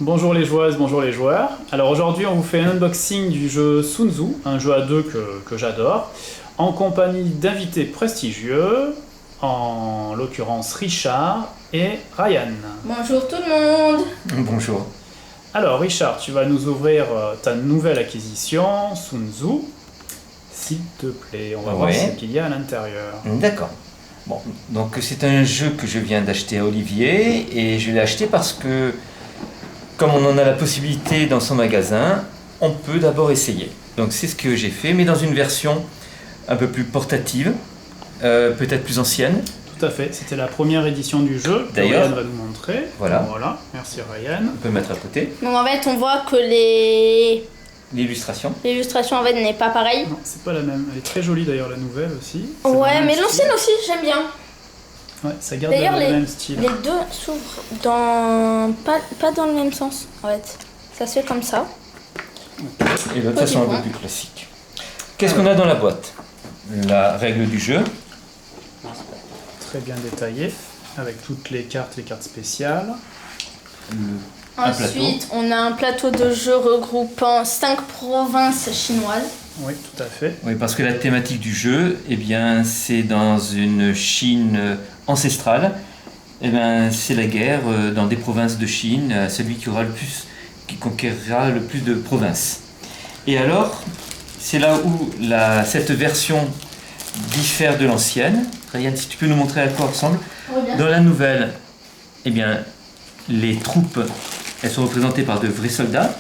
Bonjour les joueuses, bonjour les joueurs. Alors aujourd'hui on vous fait un unboxing du jeu Sun Tzu, un jeu à deux que j'adore, en compagnie d'invités prestigieux, en l'occurrence Richard et Ryan. Bonjour tout le monde. Bonjour. Alors Richard, tu vas nous ouvrir ta nouvelle acquisition, Sun Tzu. S'il te plaît, on va voir ce qu'il y a à l'intérieur. D'accord. Bon, donc c'est un jeu que je viens d'acheter à Olivier et je l'ai acheté parce que comme on en a la possibilité dans son magasin, on peut d'abord essayer. Donc c'est ce que j'ai fait, mais dans une version un peu plus portative, peut-être plus ancienne. Tout à fait, c'était la première édition du jeu. D'ailleurs, Ryan va nous montrer. Voilà. Merci Ryan. On peut mettre à côté. Donc en fait on voit que L'illustration. l'illustration en fait n'est pas pareille. Non, c'est pas la même. Elle est très jolie d'ailleurs la nouvelle aussi. C'est Ouais, vraiment mais style. l'ancienne aussi j'aime bien. Ouais, ça garde D'ailleurs le même style. les deux s'ouvrent dans pas dans le même sens en fait. Ça se fait comme ça. Et l'autre façon un peu plus classique. Qu'est-ce qu'on a dans la boîte? La règle du jeu. Très bien détaillé, avec toutes les cartes spéciales. Un Ensuite on a un plateau de jeu regroupant 5 provinces chinoises. Oui, tout à fait. Oui, parce que la thématique du jeu, eh bien, c'est dans une Chine ancestrale. Eh bien, c'est la guerre dans des provinces de Chine, celui qui conquérera le plus de provinces. Et alors, c'est là où cette version diffère de l'ancienne. Ryan, si tu peux nous montrer à quoi ressemble. Dans la nouvelle, eh bien, les troupes, elles sont représentées par de vrais soldats.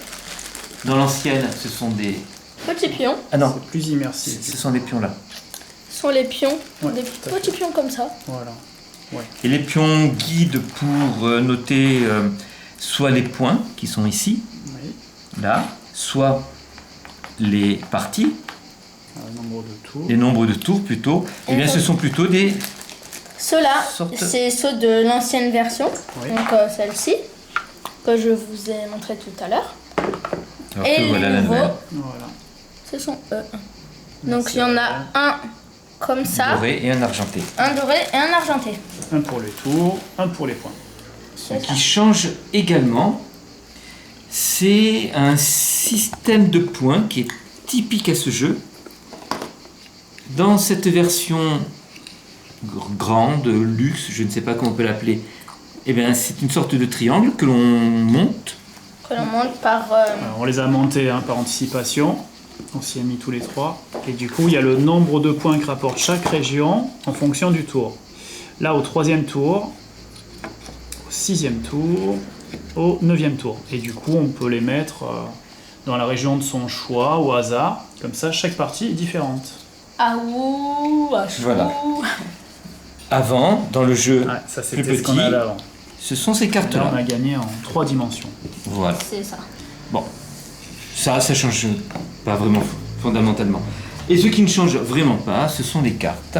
Dans l'ancienne, ce sont des... Petits pions. Ah non, C'est plus immersif. ce sont des pions là. Ce sont les pions. Ouais, Des tout à petits pions comme ça. Voilà. Et les pions guident pour noter soit les points qui sont ici, Oui. là, soit les parties, Le nombre de tours. les nombres de tours plutôt. Eh bien, ce sont plutôt des... Ceux-là, Sorte- c'est ceux de l'ancienne version. Oui. Donc celle-ci, que je vous ai montré tout à l'heure. Alors Et que voilà la les nouveaux, nouvelle. Voilà. ce sont eux. Merci, Donc il y en a Ryan. un comme ça, Doré et un argenté. un doré et un argenté. Un pour les tours, un pour les points. C'est ça. Qui change également, c'est un système de points qui est typique à ce jeu. Dans cette version grande, luxe, je ne sais pas comment on peut l'appeler, eh bien, c'est une sorte de triangle que l'on monte. Que l'on monte par... Alors, on les a montés par anticipation. On s'y est mis tous les trois. Et du coup, il y a le nombre de points que rapporte chaque région en fonction du tour. Là, au 3e tour, au 6e tour, au 9e tour. Et du coup, on peut les mettre dans la région de son choix, au hasard. Comme ça, chaque partie est différente. Ah ouh, ah chou. Voilà. Avant, dans le jeu, Ouais, ça, plus c'était ce qu'on petit, avait avant. ce sont ces Là, on cartes-là. a gagné en 3 dimensions. Voilà. C'est ça. Bon, ça change pas vraiment fondamentalement. Et ce qui ne change vraiment pas, ce sont les cartes.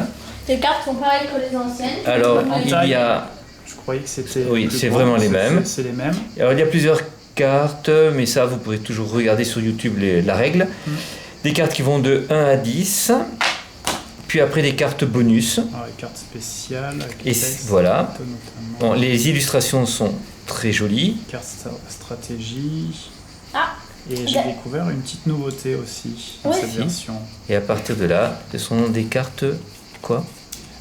Les cartes sont pareilles que les anciennes. Alors, En il taille. y a... Je croyais que c'était... Oui, plus c'est grand. vraiment les mêmes. C'est les mêmes. Alors, il y a plusieurs cartes, mais ça, vous pourrez toujours regarder sur YouTube la règle. Des cartes qui vont de 1 à 10, puis après des cartes bonus. Alors, les cartes spéciales. Avec Et les tests, voilà. notamment. Bon, les illustrations sont très jolies. Carte stratégie. Ah, Et j'ai ok. découvert une petite nouveauté aussi dans Ouais. cette version. Et à partir de là, ce sont des cartes... Quoi?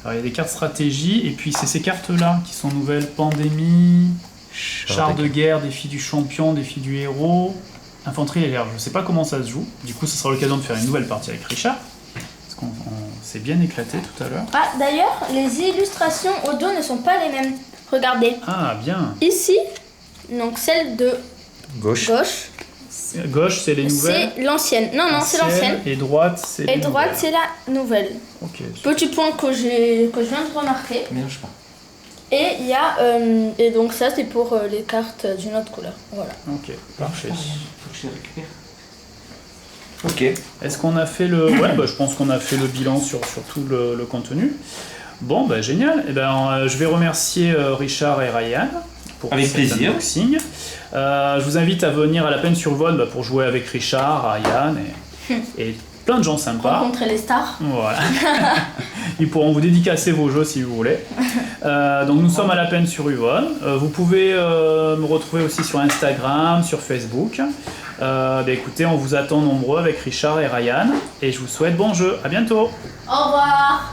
Alors il y a des cartes stratégie et puis c'est ces cartes-là qui sont nouvelles. Pandémie, char de guerre, défi du champion, défi du héros, infanterie légère. Je ne sais pas comment ça se joue. Du coup, ce sera l'occasion de faire une nouvelle partie avec Richard. Parce qu'on s'est bien éclaté tout à l'heure. Ah, d'ailleurs, les illustrations au dos ne sont pas les mêmes. Regardez. Ah, bien. Ici, donc celle de Gauche. gauche, Gauche, c'est les nouvelles. c'est l'ancienne. Non, non, c'est l'ancienne. Et droite, c'est les Et droite, nouvelles. c'est la nouvelle. Ok. Petit point que je viens de remarquer. Mélange pas. Et il y a et donc ça c'est pour les cartes d'une autre couleur. Voilà. Ok, parfait. Faut que je les récupère. Ok. Est-ce qu'on a fait le... Ouais, bah, je pense qu'on a fait le bilan sur tout le contenu. Bon, bah, génial. Eh ben, je vais remercier Richard et Ryan pour Avec cet plaisir. unboxing. Je vous invite à venir à la peine sur le vol pour jouer avec Richard, Ryan et plein de gens sympas. Rencontrer les stars. Voilà. Ils pourront vous dédicacer vos jeux si vous voulez. Donc nous sommes à la peine sur Uvonne. Vous pouvez me retrouver aussi sur Instagram, sur Facebook. Écoutez, on vous attend nombreux avec Richard et Ryan. Et je vous souhaite bon jeu. À bientôt. Au revoir.